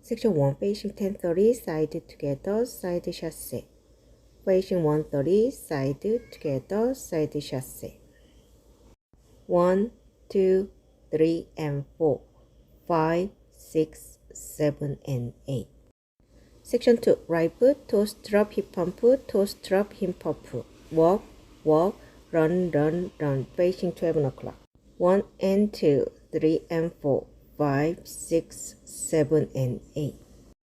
Section 1, facing 1030, side together, side chassé. Facing 130, side together, side chassé. 1, 2, 3, and 4, 5, 6, 7, and 8. Section 2, right foot, toe strap, hip pump, toe strap, hip pump. Walk, walk, run, run, run, facing 12 o'clock. 1 and 2, 3 and 4, 5, 6, 7, and 8.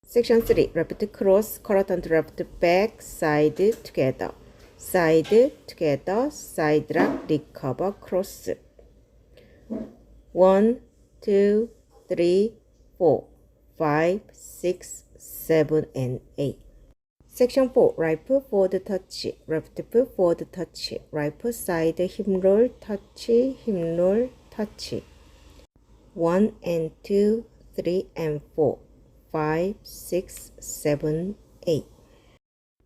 Section 3, left cross, correct and left back, side together. Side together, side lock, recover, cross. 1, 2, 3, 4, 5, 6, 7, and 8. Section 4, right foot forward touch, left foot forward touch, right foot side hip roll, touch, hip roll, touch. 1 and 2, 3 and 4, 5, 6, 7, 8.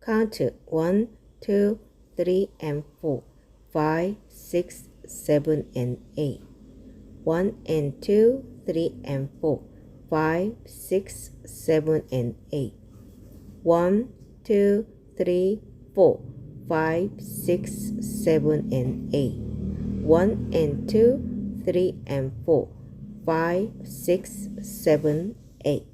Count 1, 2, 3 and 4, 5, 6, 7, and 8. 1 and 2, 3 and 4, 5, 6, 7, and 8. 1, 2, 3, 4, 5, 6, 7, and 8. 1 and 2, 3 and 4, 5, 6, 7, 8.